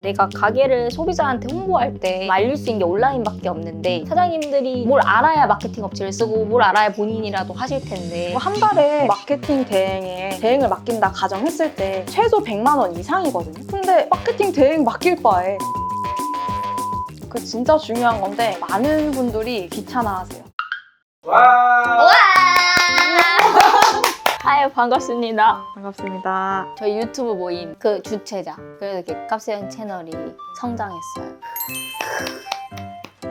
내가 가게를 소비자한테 홍보할 때 알릴 수 있는 게 온라인밖에 없는데 사장님들이 뭘 알아야 마케팅 업체를 쓰고 뭘 알아야 본인이라도 하실 텐데 한 달에 마케팅 대행을 맡긴다 가정했을 때 최소 100만 원 이상이거든요. 근데 마케팅 대행 맡길 바에 그 진짜 중요한 건데 많은 분들이 귀찮아하세요. 와! 아유 반갑습니다. 반갑습니다. 저희 유튜브 모임 그 주최자 그래서 이렇게 깝세연 채널이 성장했어요.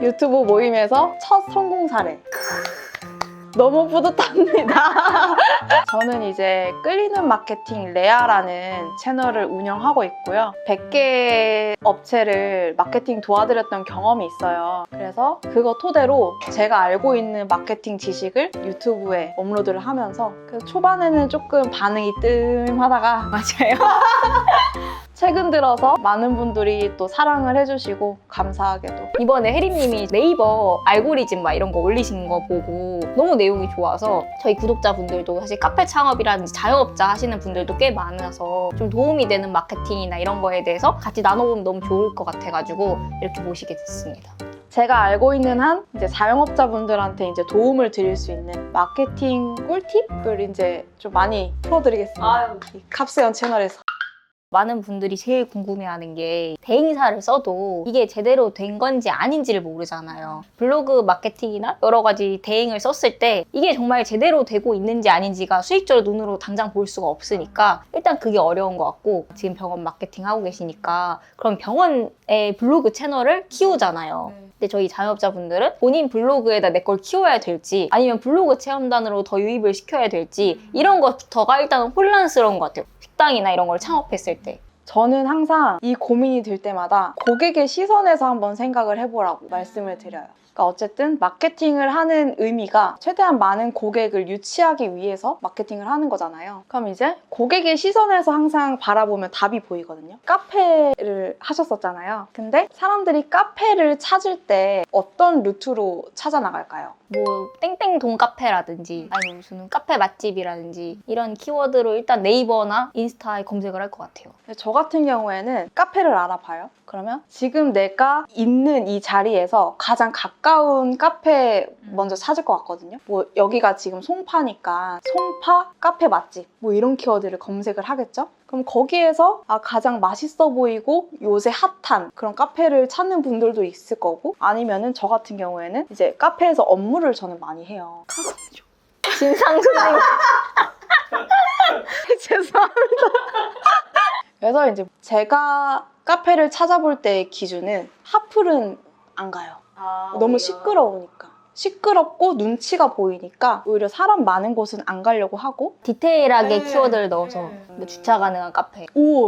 유튜브 모임에서 첫 성공 사례. 너무 뿌듯합니다. 저는 이제 끌리는 마케팅 레아라는 채널을 운영하고 있고요. 100개 업체를 마케팅 도와드렸던 경험이 있어요. 그래서 그거 토대로 제가 알고 있는 마케팅 지식을 유튜브에 업로드를 하면서 그래서 초반에는 조금 반응이 뜸하다가 맞아요. 최근 들어서 많은 분들이 또 사랑을 해주시고 감사하게도 이번에 혜림님이 네이버 알고리즘 막 이런 거 올리신 거 보고 너무 내용이 좋아서 저희 구독자분들도 사실 카페 창업이라든지 자영업자 하시는 분들도 꽤 많아서 좀 도움이 되는 마케팅이나 이런 거에 대해서 같이 나눠보면 너무 좋을 것 같아가지고 이렇게 모시게 됐습니다. 제가 알고 있는 한 이제 자영업자분들한테 이제 도움을 드릴 수 있는 마케팅 꿀팁을 이제 좀 많이 풀어드리겠습니다. 이 깝세연 채널에서. 많은 분들이 제일 궁금해하는 게 대행사를 써도 이게 제대로 된 건지 아닌지를 모르잖아요. 블로그 마케팅이나 여러 가지 대행을 썼을 때 이게 정말 제대로 되고 있는지 아닌지가 수익적으로 눈으로 당장 볼 수가 없으니까 일단 그게 어려운 것 같고 지금 병원 마케팅 하고 계시니까 그럼 병원의 블로그 채널을 키우잖아요. 근데 저희 자영업자분들은 본인 블로그에다 내 걸 키워야 될지 아니면 블로그 체험단으로 더 유입을 시켜야 될지 이런 것부터가 일단 혼란스러운 것 같아요. 식당이나 이런 걸 창업했을 때. 저는 항상 이 고민이 들 때마다 고객의 시선에서 한번 생각을 해보라고 말씀을 드려요. 그러니까 어쨌든 마케팅을 하는 의미가 최대한 많은 고객을 유치하기 위해서 마케팅을 하는 거잖아요. 그럼 이제 고객의 시선에서 항상 바라보면 답이 보이거든요. 카페를 하셨었잖아요. 근데 사람들이 카페를 찾을 때 어떤 루트로 찾아 나갈까요? 뭐 땡땡동 카페라든지 아니면 무슨 카페 맛집이라든지 이런 키워드로 일단 네이버나 인스타에 검색을 할 것 같아요. 저 같은 경우에는 카페를 알아봐요. 그러면 지금 내가 있는 이 자리에서 가장 가까운 카페 먼저 찾을 것 같거든요. 뭐 여기가 지금 송파니까 송파 카페 맛집 뭐 이런 키워드를 검색을 하겠죠? 그럼 거기에서 가장 맛있어 보이고 요새 핫한 그런 카페를 찾는 분들도 있을 거고 아니면은 저 같은 경우에는 이제 카페에서 업무를 저는 많이 해요. 진상 손님. 죄송합니다. 그래서 이제 제가 카페를 찾아볼 때의 기준은 핫플은 안 가요. 너무 시끄러우니까. 시끄럽고 눈치가 보이니까 오히려 사람 많은 곳은 안 가려고 하고 디테일하게 키워드를 넣어서 뭐 주차 가능한 카페.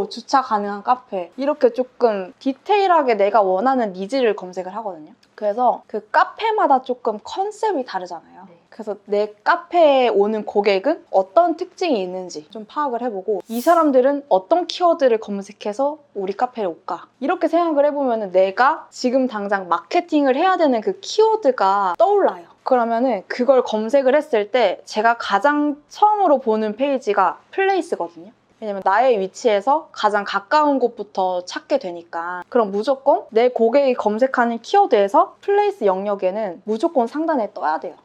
주차 가능한 카페 이렇게 조금 디테일하게 내가 원하는 니즈를 검색을 하거든요. 그래서 그 카페마다 조금 컨셉이 다르잖아요. 그래서 내 카페에 오는 고객은 어떤 특징이 있는지 좀 파악을 해보고 이 사람들은 어떤 키워드를 검색해서 우리 카페에 올까? 이렇게 생각을 해보면 내가 지금 당장 마케팅을 해야 되는 그 키워드가 떠올라요. 그러면은 그걸 검색을 했을 때 제가 가장 처음으로 보는 페이지가 플레이스거든요. 왜냐면 나의 위치에서 가장 가까운 곳부터 찾게 되니까 그럼 무조건 내 고객이 검색하는 키워드에서 플레이스 영역에는 무조건 상단에 떠야 돼요.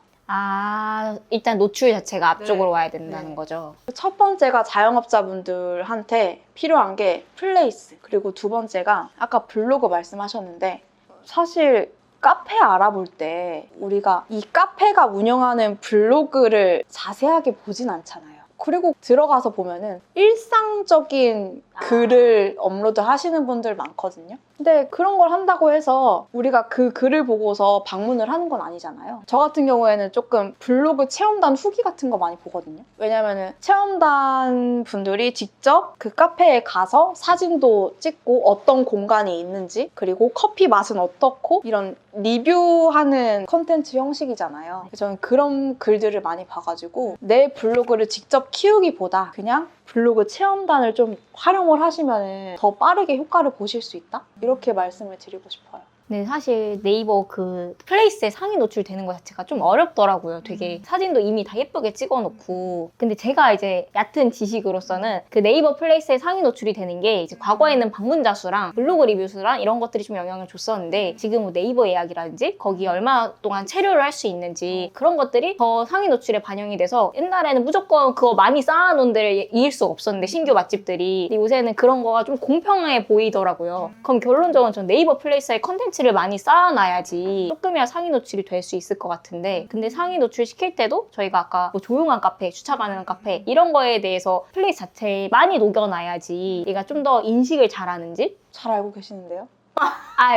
일단 노출 자체가 앞쪽으로 와야 된다는 거죠. 첫 번째가 자영업자분들한테 필요한 게 플레이스, 그리고 두 번째가 아까 블로그 말씀하셨는데 사실 카페 알아볼 때 우리가 이 카페가 운영하는 블로그를 자세하게 보진 않잖아요. 그리고 들어가서 보면은 일상적인 글을 업로드 하시는 분들 많거든요. 근데 그런 걸 한다고 해서 우리가 그 글을 보고서 방문을 하는 건 아니잖아요. 저 같은 경우에는 조금 블로그 체험단 후기 같은 거 많이 보거든요. 왜냐면은 체험단 분들이 직접 그 카페에 가서 사진도 찍고 어떤 공간이 있는지 그리고 커피 맛은 어떻고 이런 리뷰하는 컨텐츠 형식이잖아요. 저는 그런 글들을 많이 봐가지고 내 블로그를 직접 키우기보다 그냥 블로그 체험단을 좀 활용을 하시면 더 빠르게 효과를 보실 수 있다? 이렇게 말씀을 드리고 싶어요. 근데 사실 네이버 그 플레이스에 상위 노출되는 것 자체가 좀 어렵더라고요. 되게 사진도 이미 다 예쁘게 찍어놓고. 근데 제가 이제 얕은 지식으로서는 그 네이버 플레이스에 상위 노출이 되는 게 이제 과거에는 방문자 수랑 블로그 리뷰 수랑 이런 것들이 좀 영향을 줬었는데 지금 뭐 네이버 예약이라든지 거기 얼마 동안 체류를 할 수 있는지 그런 것들이 더 상위 노출에 반영이 돼서 옛날에는 무조건 그거 많이 쌓아놓은 데를 이길 수가 없었는데 신규 맛집들이. 근데 요새는 그런 거가 좀 공평해 보이더라고요. 그럼 결론적으로 전 네이버 플레이스에 컨텐츠를 많이 쌓아놔야지 조금이야 상위 노출이 될 수 있을 것 같은데 근데 상위 노출 시킬 때도 저희가 아까 뭐 조용한 카페, 주차 가능한 카페 이런 거에 대해서 플레이스 자체에 많이 녹여놔야지 얘가 좀 더 인식을 잘하는지 잘 알고 계시는데요?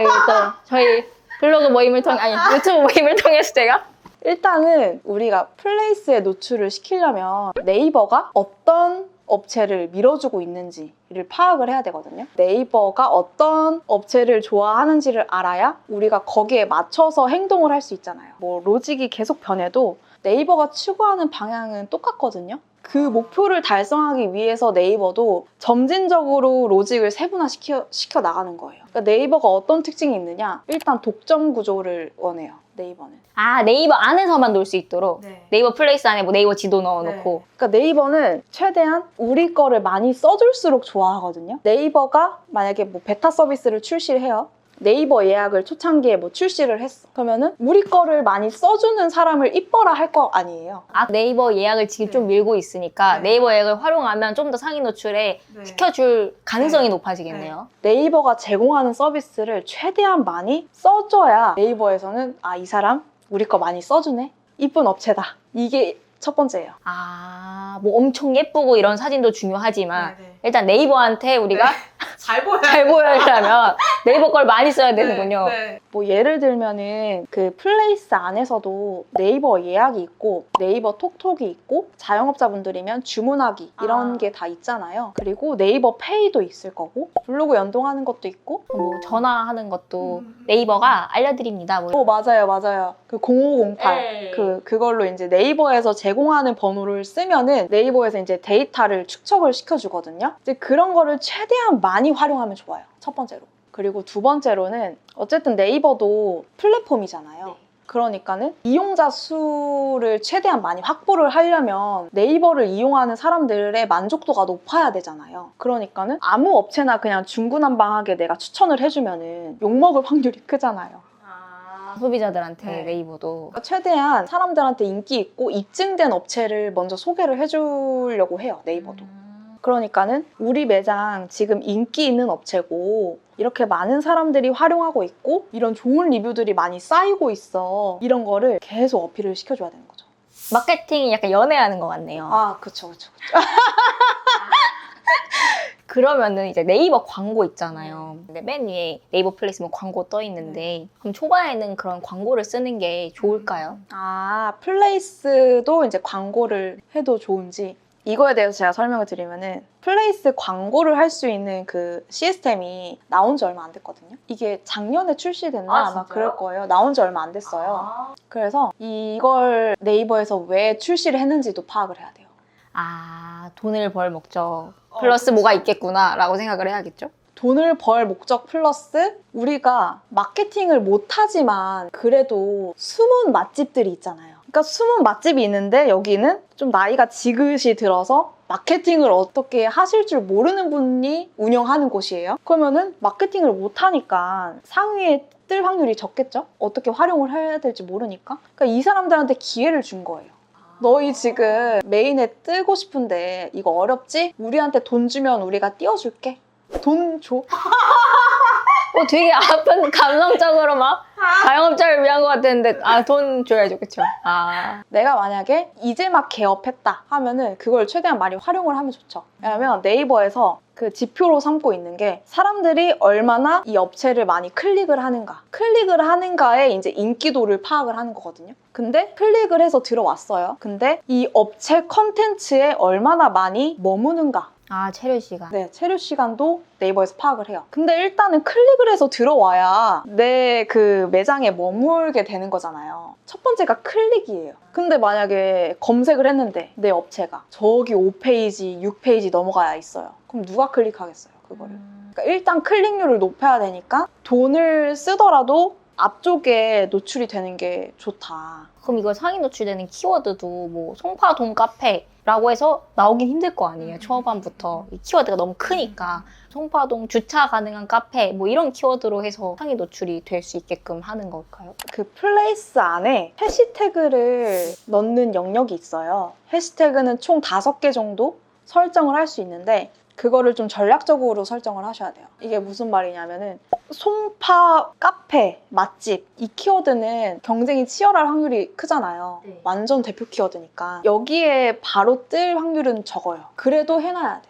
이거 또 저희 블로그 모임을 통해 아니 유튜브 모임을 통해서 제가 일단은 우리가 플레이스에 노출을 시키려면 네이버가 어떤 업체를 밀어주고 있는지를 파악을 해야 되거든요. 네이버가 어떤 업체를 좋아하는지를 알아야 우리가 거기에 맞춰서 행동을 할 수 있잖아요. 뭐 로직이 계속 변해도 네이버가 추구하는 방향은 똑같거든요. 그 목표를 달성하기 위해서 네이버도 점진적으로 로직을 세분화시켜 나가는 거예요. 그러니까 네이버가 어떤 특징이 있느냐? 일단 독점 구조를 원해요. 네이버는. 네이버 안에서만 놀 수 있도록 네이버 플레이스 안에 뭐 네이버 지도 넣어놓고 그러니까 네이버는 최대한 우리 거를 많이 써줄수록 좋아하거든요. 네이버가 만약에 뭐 베타 서비스를 출시를 해요. 네이버 예약을 초창기에 뭐 출시를 했어. 그러면은 우리 거를 많이 써주는 사람을 이뻐라 할 거 아니에요. 네이버 예약을 지금 좀 밀고 있으니까 네이버 예약을 활용하면 좀 더 상위 노출에 시켜줄 가능성이 높아지겠네요. 네이버가 제공하는 서비스를 최대한 많이 써줘야 네이버에서는 이 사람 우리 거 많이 써주네? 이쁜 업체다. 이게 첫 번째예요. 뭐 엄청 예쁘고 이런 사진도 중요하지만 일단 네이버한테 우리가 잘 잘 보여야려면 네이버 걸 많이 써야 되는군요. 뭐 예를 들면은 그 플레이스 안에서도 네이버 예약이 있고 네이버 톡톡이 있고 자영업자분들이면 주문하기 이런 게 다 있잖아요. 그리고 네이버 페이도 있을 거고 블로그 연동하는 것도 있고 뭐 전화하는 것도 네이버가 알려드립니다. 맞아요. 그 0508 그걸로 이제 네이버에서 제공하는 번호를 쓰면은 네이버에서 이제 데이터를 축적을 시켜주거든요. 이제 그런 거를 최대한 많이 활용하면 좋아요. 첫 번째로. 그리고 두 번째로는 어쨌든 네이버도 플랫폼이잖아요. 그러니까는 이용자 수를 최대한 많이 확보를 하려면 네이버를 이용하는 사람들의 만족도가 높아야 되잖아요. 그러니까는 아무 업체나 그냥 중구난방하게 내가 추천을 해주면은 욕먹을 확률이 크잖아요. 소비자들한테 네이버도 그러니까 최대한 사람들한테 인기 있고 입증된 업체를 먼저 소개를 해주려고 해요. 네이버도. 그러니까는 우리 매장 지금 인기 있는 업체고 이렇게 많은 사람들이 활용하고 있고 이런 좋은 리뷰들이 많이 쌓이고 있어. 이런 거를 계속 어필을 시켜줘야 되는 거죠. 마케팅이 약간 연애하는 것 같네요. 그쵸. 그러면은 이제 네이버 광고 있잖아요. 근데 맨 위에 네이버 플레이스 뭐 광고 떠 있는데 그럼 초반에는 그런 광고를 쓰는 게 좋을까요? 플레이스도 이제 광고를 해도 좋은지 이거에 대해서 제가 설명을 드리면은 플레이스 광고를 할 수 있는 그 시스템이 나온 지 얼마 안 됐거든요. 이게 작년에 출시됐나 아마 그럴 거예요. 나온 지 얼마 안 됐어요. 그래서 이걸 네이버에서 왜 출시를 했는지도 파악을 해야 돼요. 돈을 벌 목적 플러스 뭐가 있겠구나 라고 생각을 해야겠죠? 돈을 벌 목적 플러스 우리가 마케팅을 못하지만 그래도 숨은 맛집들이 있잖아요. 그러니까 숨은 맛집이 있는데 여기는 좀 나이가 지긋이 들어서 마케팅을 어떻게 하실 줄 모르는 분이 운영하는 곳이에요. 그러면은 마케팅을 못하니까 상위에 뜰 확률이 적겠죠? 어떻게 활용을 해야 될지 모르니까. 그러니까 이 사람들한테 기회를 준 거예요. 너희 지금 메인에 뜨고 싶은데 이거 어렵지? 우리한테 돈 주면 우리가 띄워줄게. 돈 줘. 되게 아픈 감성적으로 막 자영업자를 위한 것 같았는데 돈 줘야죠, 그쵸? 내가 만약에 이제 막 개업했다 하면은 그걸 최대한 많이 활용을 하면 좋죠. 왜냐면 네이버에서 그 지표로 삼고 있는 게 사람들이 얼마나 이 업체를 많이 클릭을 하는가에 이제 인기도를 파악을 하는 거거든요. 근데 클릭을 해서 들어왔어요. 근데 이 업체 컨텐츠에 얼마나 많이 머무는가. 체류 시간. 네, 체류 시간도 네이버에서 파악을 해요. 근데 일단은 클릭을 해서 들어와야 내 그 매장에 머물게 되는 거잖아요. 첫 번째가 클릭이에요. 근데 만약에 검색을 했는데 내 업체가 저기 5페이지, 6페이지 넘어가야 있어요. 그럼 누가 클릭하겠어요, 그거를? 그러니까 일단 클릭률을 높여야 되니까 돈을 쓰더라도 앞쪽에 노출이 되는 게 좋다. 그럼 이거 상위 노출되는 키워드도 뭐 송파동 카페라고 해서 나오긴 힘들 거 아니에요. 초반부터 이 키워드가 너무 크니까 송파동 주차 가능한 카페 뭐 이런 키워드로 해서 상위 노출이 될 수 있게끔 하는 걸까요? 그 플레이스 안에 해시태그를 넣는 영역이 있어요. 해시태그는 총 5개 정도 설정을 할 수 있는데 그거를 좀 전략적으로 설정을 하셔야 돼요. 이게 무슨 말이냐면은 송파 카페, 맛집 이 키워드는 경쟁이 치열할 확률이 크잖아요. 네. 완전 대표 키워드니까 여기에 바로 뜰 확률은 적어요. 그래도 해놔야 돼.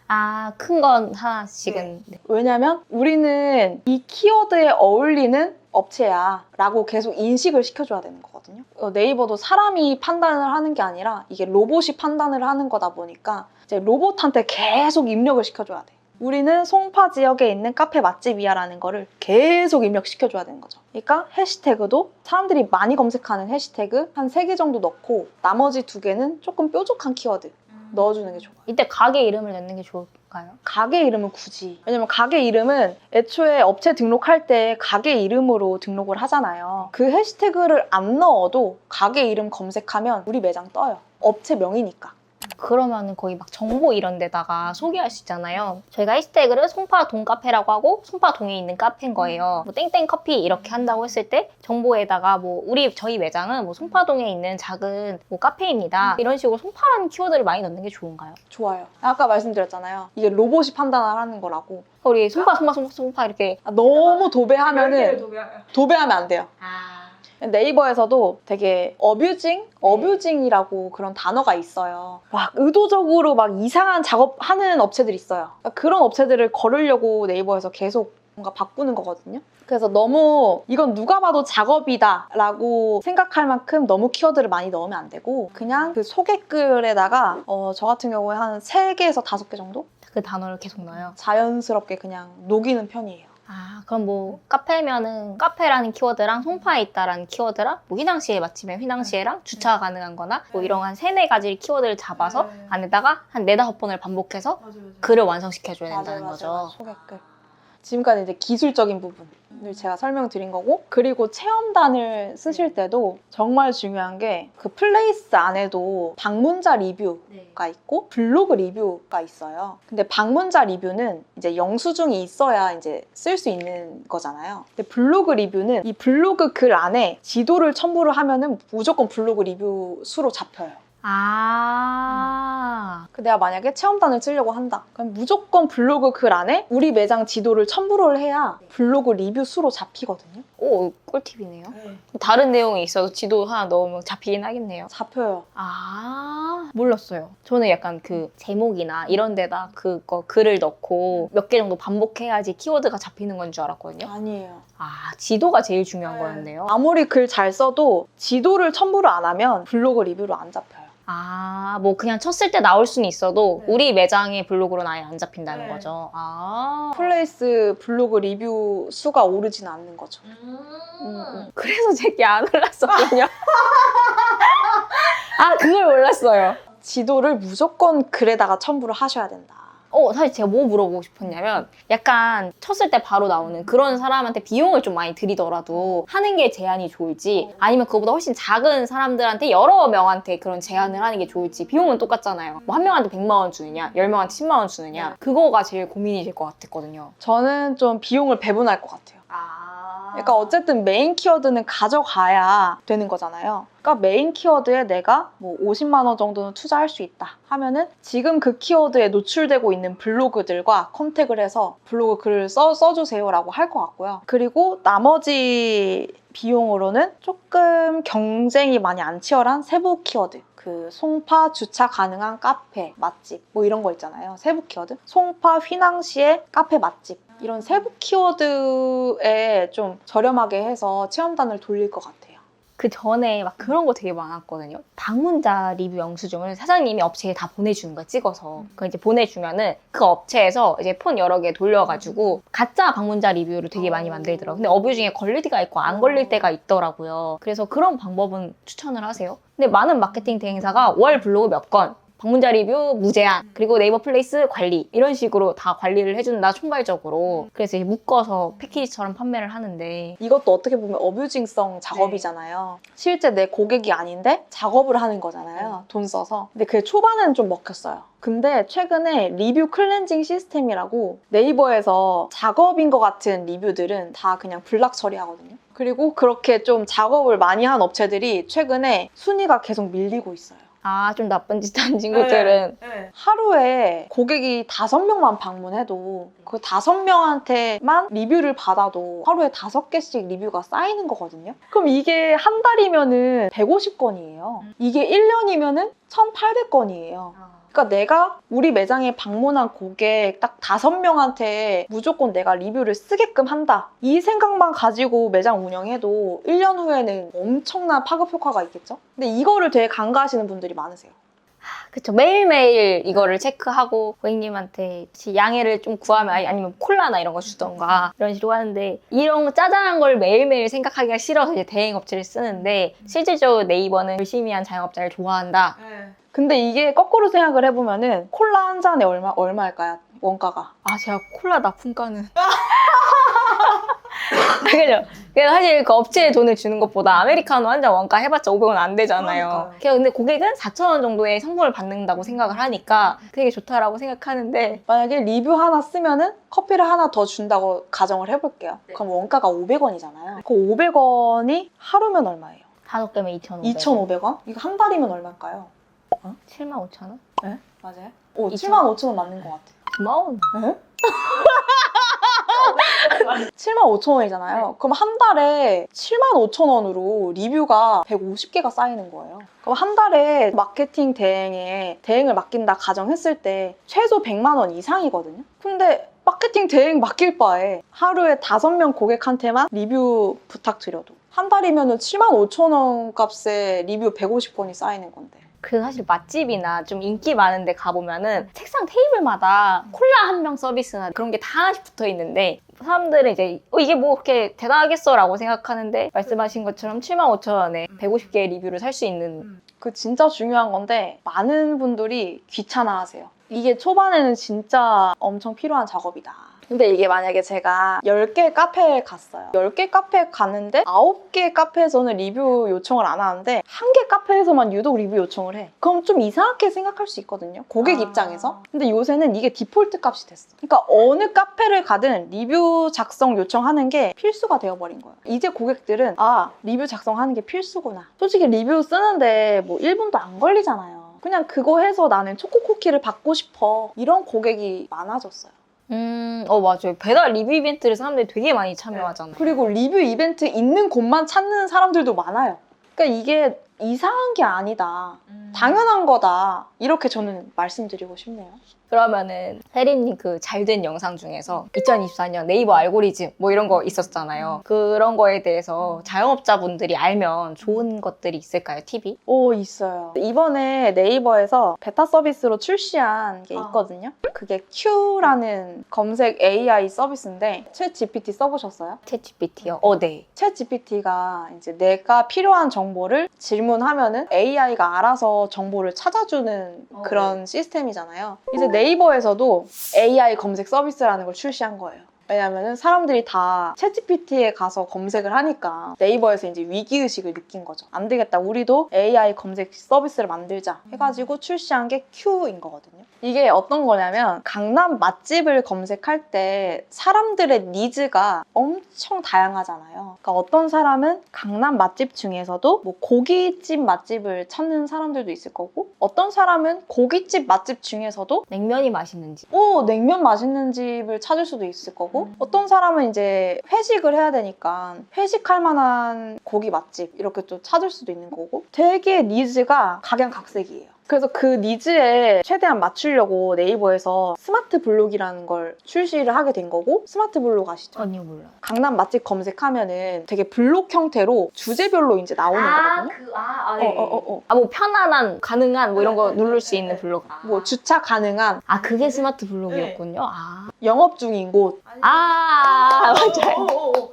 아, 큰 건 하나씩은. 네. 왜냐면 우리는 이 키워드에 어울리는 업체야 라고 계속 인식을 시켜줘야 되는 거거든요. 네이버도 사람이 판단을 하는 게 아니라 이게 로봇이 판단을 하는 거다 보니까 이제 로봇한테 계속 입력을 시켜줘야 돼. 우리는 송파 지역에 있는 카페 맛집이야 라는 거를 계속 입력시켜줘야 되는 거죠. 그러니까 해시태그도 사람들이 많이 검색하는 해시태그 한 3개 정도 넣고 나머지 2개는 조금 뾰족한 키워드 넣어주는 게 좋아요. 이때 가게 이름을 넣는 게 좋을까요? 가게 이름은 굳이. 왜냐면 가게 이름은 애초에 업체 등록할 때 가게 이름으로 등록을 하잖아요. 그 해시태그를 안 넣어도 가게 이름 검색하면 우리 매장 떠요. 업체 명이니까. 그러면은 거의 막 정보 이런 데다가 소개할 수 있잖아요. 저희가 해시태그를 송파동 카페라고 하고 송파동에 있는 카페인 거예요. 뭐 땡땡 커피 이렇게 한다고 했을 때 정보에다가 뭐 저희 매장은 뭐 송파동에 있는 작은 뭐 카페입니다. 이런 식으로 송파라는 키워드를 많이 넣는 게 좋은가요? 좋아요. 아까 말씀드렸잖아요. 이게 로봇이 판단을 하는 거라고. 우리 송파 이렇게 너무 도배하면은 도배하면 안 돼요. 네이버에서도 되게 어뷰징이라고 그런 단어가 있어요. 막 의도적으로 막 이상한 작업하는 업체들이 있어요. 그러니까 그런 업체들을 거르려고 네이버에서 계속 뭔가 바꾸는 거거든요. 그래서 너무 이건 누가 봐도 작업이다 라고 생각할 만큼 너무 키워드를 많이 넣으면 안 되고 그냥 그 소개글에다가 저 같은 경우에 한 3개에서 5개 정도? 그 단어를 계속 넣어요. 자연스럽게 그냥 녹이는 편이에요. 아, 그럼 뭐 카페면은 카페라는 키워드랑 송파에 있다라는 키워드랑 뭐 휘낭시에 맛집이면 휘낭시에랑 주차가 가능한 거나 뭐 이런 한 3-4가지 키워드를 잡아서 안에다가 한 4-5번을 반복해서 글을 완성시켜줘야 된다는 거죠. 소개글. 지금까지 이제 기술적인 부분을 제가 설명드린 거고 그리고 체험단을 쓰실 때도 정말 중요한 게 그 플레이스 안에도 방문자 리뷰가 있고 블로그 리뷰가 있어요. 근데 방문자 리뷰는 이제 영수증이 있어야 이제 쓸 수 있는 거잖아요. 근데 블로그 리뷰는 이 블로그 글 안에 지도를 첨부를 하면은 무조건 블로그 리뷰 수로 잡혀요. 내가 만약에 체험단을 쓰려고 한다. 그럼 무조건 블로그 글 안에 우리 매장 지도를 첨부를 해야 블로그 리뷰 수로 잡히거든요. 오, 꿀팁이네요. 다른 내용이 있어도 지도 하나 넣으면 잡히긴 하겠네요. 잡혀요. 몰랐어요. 저는 약간 그 제목이나 이런 데다 그거 글을 넣고 몇 개 정도 반복해야지 키워드가 잡히는 건 줄 알았거든요. 아니에요. 지도가 제일 중요한 거였네요. 아무리 글 잘 써도 지도를 첨부를 안 하면 블로그 리뷰로 안 잡혀요. 뭐 그냥 쳤을 때 나올 수는 있어도 우리 매장의 블로그로는 아예 안 잡힌다는 거죠. 플레이스 블로그 리뷰 수가 오르진 않는 거죠. 그래서 제게 안 올랐었군요. 그걸 몰랐어요. 지도를 무조건 글에다가 첨부를 하셔야 된다. 사실 제가 뭐 물어보고 싶었냐면 약간 쳤을 때 바로 나오는 그런 사람한테 비용을 좀 많이 들이더라도 하는 게 제한이 좋을지 아니면 그거보다 훨씬 작은 사람들한테 여러 명한테 그런 제한을 하는 게 좋을지 비용은 똑같잖아요. 뭐 한 명한테 100만 원 주느냐 10명한테 10만 원 주느냐 그거가 제일 고민이 될 것 같았거든요. 저는 좀 비용을 배분할 것 같아요. 그러니까 어쨌든 메인 키워드는 가져가야 되는 거잖아요. 그러니까 메인 키워드에 내가 뭐 50만 원 정도는 투자할 수 있다 하면은 지금 그 키워드에 노출되고 있는 블로그들과 컨택을 해서 블로그 글을 써주세요라고 할 것 같고요. 그리고 나머지 비용으로는 조금 경쟁이 많이 안 치열한 세부 키워드. 그 송파 주차 가능한 카페, 맛집 뭐 이런 거 있잖아요. 세부 키워드. 송파 휘낭시에 카페 맛집. 이런 세부 키워드에 좀 저렴하게 해서 체험단을 돌릴 것 같아요. 그 전에 막 그런 거 되게 많았거든요. 방문자 리뷰 영수증을 사장님이 업체에 다 보내주는 거야, 찍어서. 그 이제 보내주면은 그 업체에서 이제 폰 여러 개 돌려가지고 가짜 방문자 리뷰를 되게 많이 만들더라고요. 근데 어뷰 중에 걸릴 때가 있고 안 걸릴 때가 있더라고요. 그래서 그런 방법은 추천을 하세요. 근데 많은 마케팅 대행사가 월 블로그 몇 건, 방문자 리뷰 무제한, 그리고 네이버 플레이스 관리 이런 식으로 다 관리를 해준다 총괄적으로. 그래서 이제 묶어서 패키지처럼 판매를 하는데 이것도 어떻게 보면 어뷰징성 작업이잖아요. 실제 내 고객이 아닌데 작업을 하는 거잖아요. 돈 써서. 근데 그게 초반에는 좀 먹혔어요. 근데 최근에 리뷰 클렌징 시스템이라고 네이버에서 작업인 것 같은 리뷰들은 다 그냥 블락 처리하거든요. 그리고 그렇게 좀 작업을 많이 한 업체들이 최근에 순위가 계속 밀리고 있어요. 아, 좀 나쁜 짓 한 친구들은 하루에 고객이 5명만 방문해도 그 5명한테만 리뷰를 받아도 하루에 5개씩 리뷰가 쌓이는 거거든요. 그럼 이게 한 달이면은 150건이에요. 이게 1년이면은 1,800건이에요. 그러니까 내가 우리 매장에 방문한 고객 딱 5명한테 무조건 내가 리뷰를 쓰게끔 한다. 이 생각만 가지고 매장 운영해도 1년 후에는 엄청난 파급 효과가 있겠죠? 근데 이거를 되게 간과하시는 분들이 많으세요. 그쵸. 매일매일 이거를 체크하고 고객님한테 양해를 좀 구하면 아니면 콜라나 이런 거 주던가 이런 식으로 하는데 이런 짜잘한 걸 매일매일 생각하기가 싫어서 이제 대행업체를 쓰는데 실질적으로 네이버는 열심히 한 자영업자를 좋아한다. 근데 이게 거꾸로 생각을 해보면은 콜라 한 잔에 얼마일까요? 원가가. 아, 제가 콜라 납품가는. 그죠? 그래서 사실 그 업체에 돈을 주는 것보다 아메리카노 한 잔 원가 해봤자 500원 안 되잖아요. 근데 고객은 4,000원 정도의 상품을 받는다고 생각을 하니까 되게 좋다라고 생각하는데 만약에 리뷰 하나 쓰면은 커피를 하나 더 준다고 가정을 해볼게요. 그럼 원가가 500원이잖아요. 그 500원이 하루면 얼마예요? 5개면 2,500원. 2,500원? 이거 한 달이면 얼마일까요? 75,000원? 네? 맞아요? 오, 75,000원 맞는 것 같아. 9,000원. 네? 75,000원이잖아요. 그럼 한 달에 75,000원으로 리뷰가 150개가 쌓이는 거예요. 그럼 한 달에 마케팅 대행을 맡긴다 가정했을 때 최소 100만 원 이상이거든요. 근데 마케팅 대행 맡길 바에 하루에 5명 고객한테만 리뷰 부탁드려도 한 달이면 75,000원 값에 리뷰 150건이 쌓이는 건데. 그 사실 맛집이나 좀 인기 많은 데 가보면은 책상 테이블마다 콜라 한 병 서비스나 그런 게 다 하나씩 붙어 있는데 사람들은 이제 이게 뭐 그렇게 대단하겠어 라고 생각하는데 말씀하신 것처럼 75,000원에 150개의 리뷰를 살 수 있는 그 진짜 중요한 건데 많은 분들이 귀찮아하세요. 이게 초반에는 진짜 엄청 필요한 작업이다. 근데 이게 만약에 제가 10개 카페에 갔어요. 10개 카페에 갔는데 9개 카페에서는 리뷰 요청을 안 하는데 1개 카페에서만 유독 리뷰 요청을 해. 그럼 좀 이상하게 생각할 수 있거든요. 고객 입장에서. 근데 요새는 이게 디폴트 값이 됐어. 그러니까 어느 카페를 가든 리뷰 작성 요청하는 게 필수가 되어버린 거예요. 이제 고객들은 리뷰 작성하는 게 필수구나. 솔직히 리뷰 쓰는데 뭐 1분도 안 걸리잖아요. 그냥 그거 해서 나는 초코쿠키를 받고 싶어. 이런 고객이 많아졌어요. 맞아요. 배달 리뷰 이벤트를 사람들이 되게 많이 참여하잖아요. 그리고 리뷰 이벤트 있는 곳만 찾는 사람들도 많아요. 그러니까 이게 이상한 게 아니다. 당연한 거다. 이렇게 저는 말씀드리고 싶네요. 그러면은 혜린님 그 잘된 영상 중에서 2024년 네이버 알고리즘 뭐 이런 거 있었잖아요. 그런 거에 대해서 자영업자분들이 알면 좋은 것들이 있을까요? 팁이? 오, 있어요. 이번에 네이버에서 베타 서비스로 출시한 게 있거든요. 그게 Q라는 검색 AI 서비스인데 챗 GPT 써보셨어요? 챗 GPT요? 네. 챗 GPT가 이제 내가 필요한 정보를 질문하면은 AI가 알아서 정보를 찾아주는 그런 시스템이잖아요. 이제 네이버에서도 AI 검색 서비스라는 걸 출시한 거예요. 왜냐면은 사람들이 다 챗GPT에 가서 검색을 하니까 네이버에서 이제 위기의식을 느낀 거죠. 안 되겠다. 우리도 AI 검색 서비스를 만들자 해가지고 출시한 게 Q인 거거든요. 이게 어떤 거냐면 강남 맛집을 검색할 때 사람들의 니즈가 엄청 다양하잖아요. 그러니까 어떤 사람은 강남 맛집 중에서도 뭐 고깃집 맛집을 찾는 사람들도 있을 거고 어떤 사람은 고깃집 맛집 중에서도 냉면이 맛있는지 냉면 맛있는 집을 찾을 수도 있을 거고 어떤 사람은 이제 회식을 해야 되니까 회식할 만한 고기 맛집 이렇게 또 찾을 수도 있는 거고 되게 니즈가 각양각색이에요. 그래서 그 니즈에 최대한 맞추려고 네이버에서 스마트 블록이라는 걸 출시를 하게 된 거고 스마트 블록 아시죠? 아니요, 몰라요. 강남 맛집 검색하면은 되게 블록 형태로 주제별로 이제 나오는 거거든요. 뭐 편안한, 가능한 뭐 이런 거 누를 수 있는 블로그. 뭐 주차 가능한 그게 스마트 블록이었군요. 영업 중인 곳 맞아요.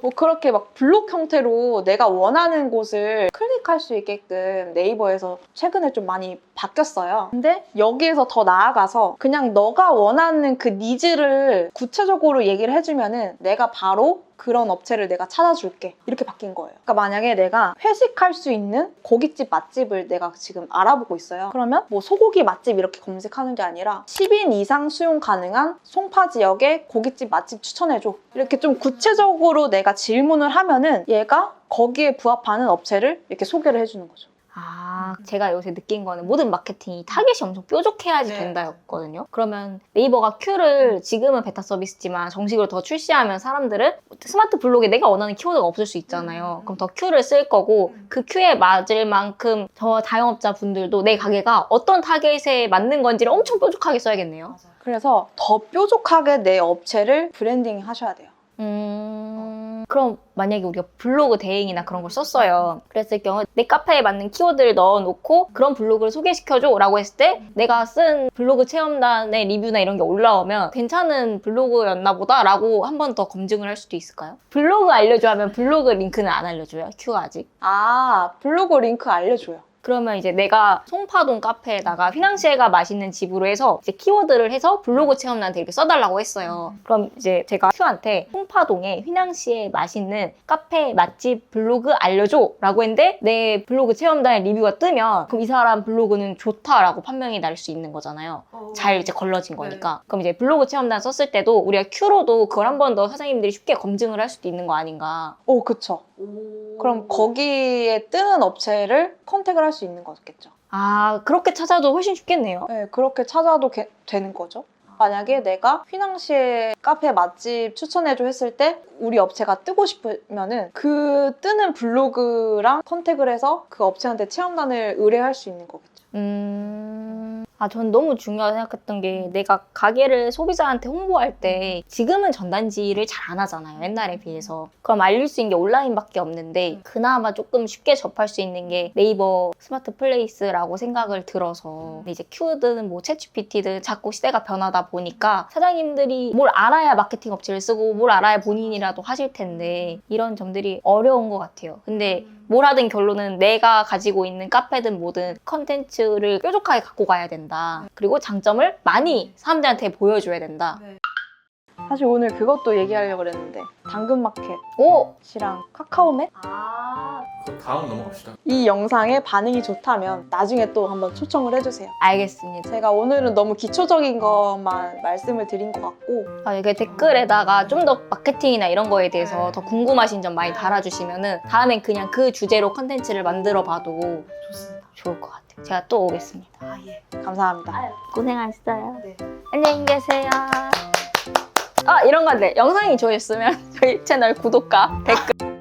뭐 그렇게 막 블록 형태로 내가 원하는 곳을 클릭할 수 있게끔 네이버에서 최근에 좀 많이 바뀌었어요. 근데 여기에서 더 나아가서 그냥 너가 원하는 그 니즈를 구체적으로 얘기를 해주면은 내가 바로 그런 업체를 내가 찾아줄게. 이렇게 바뀐 거예요. 그러니까 만약에 내가 회식할 수 있는 고깃집 맛집을 내가 지금 알아보고 있어요. 그러면 뭐 소고기 맛집 이렇게 검색하는 게 아니라 10인 이상 수용 가능한 송파 지역의 고깃집 맛집 추천해줘. 이렇게 좀 구체적으로 내가 질문을 하면은 얘가 거기에 부합하는 업체를 이렇게 소개를 해주는 거죠. 아, 제가 요새 느낀 거는 모든 마케팅이 타겟이 엄청 뾰족해야지 네. 된다였거든요. 그러면 네이버가 큐를 지금은 베타 서비스지만 정식으로 더 출시하면 사람들은 스마트 블록에 내가 원하는 키워드가 없을 수 있잖아요. 그럼 더 큐를 쓸 거고 그 큐에 맞을 만큼 저 자영업자 분들도 내 가게가 어떤 타겟에 맞는 건지를 엄청 뾰족하게 써야겠네요. 그래서 더 뾰족하게 내 업체를 브랜딩 하셔야 돼요. 그럼 만약에 우리가 블로그 대행이나 그런 걸 썼어요. 그랬을 경우 내 카페에 맞는 키워드를 넣어놓고 그런 블로그를 소개시켜줘 라고 했을 때 내가 쓴 블로그 체험단의 리뷰나 이런 게 올라오면 괜찮은 블로그였나 보다 라고 한 번 더 검증을 할 수도 있을까요? 블로그 알려줘 하면 블로그 링크는 안 알려줘요? 큐가 아직. 아, 블로그 링크 알려줘요. 그러면 이제 내가 송파동 카페에다가 휘낭시에가 맛있는 집으로 해서 이제 키워드를 해서 블로그 체험단한테 이렇게 써달라고 했어요. 그럼 이제 제가 큐한테 송파동에 휘낭시에 맛있는 카페 맛집 블로그 알려줘 라고 했는데 내 블로그 체험단에 리뷰가 뜨면 그럼 이 사람 블로그는 좋다라고 판명이 날 수 있는 거잖아요. 잘 이제 걸러진 거니까. 그럼 이제 블로그 체험단 썼을 때도 우리가 큐로도 그걸 한 번 더 사장님들이 쉽게 검증을 할 수도 있는 거 아닌가. 오, 그쵸. 그럼 거기에 뜨는 업체를 컨택을 할 수 있는 거겠죠. 아, 그렇게 찾아도 훨씬 쉽겠네요. 네, 그렇게 찾아도 되는 거죠. 만약에 내가 휘낭시에 카페 맛집 추천해줘 했을 때 우리 업체가 뜨고 싶으면은 그 뜨는 블로그랑 컨택을 해서 그 업체한테 체험단을 의뢰할 수 있는 거겠죠. 아, 전 너무 중요하다고 생각했던 게 내가 가게를 소비자한테 홍보할 때 지금은 전단지를 잘 안 하잖아요. 옛날에 비해서. 그럼 알릴 수 있는 게 온라인밖에 없는데 그나마 조금 쉽게 접할 수 있는 게 네이버 스마트 플레이스라고 생각을 들어서 근데 이제 큐든 뭐 챗GPT든 자꾸 시대가 변하다 보니까 사장님들이 뭘 알아야 마케팅 업체를 쓰고 뭘 알아야 본인이라도 하실 텐데 이런 점들이 어려운 것 같아요. 근데 뭘 하든 결론은 내가 가지고 있는 카페든 뭐든 컨텐츠를 뾰족하게 갖고 가야 된다. 그리고 장점을 많이 사람들한테 보여줘야 된다. 사실 오늘 그것도 얘기하려고 그랬는데 당근마켓이랑 오! 카카오넷? 다음 넘어갑시다. 이 영상에 반응이 좋다면 나중에 또 한번 초청을 해주세요. 알겠습니다. 제가 오늘은 너무 기초적인 것만 말씀을 드린 것 같고 아, 이게 댓글에다가 좀 더 마케팅이나 이런 거에 대해서 더 궁금하신 점 많이 달아주시면은 다음엔 그냥 그 주제로 컨텐츠를 만들어 봐도 좋을 것 같아요. 제가 또 오겠습니다. 감사합니다. 고생하셨어요. 안녕히 계세요. 아, 이런 건데 영상이 좋으셨으면 저희 채널 구독과 댓글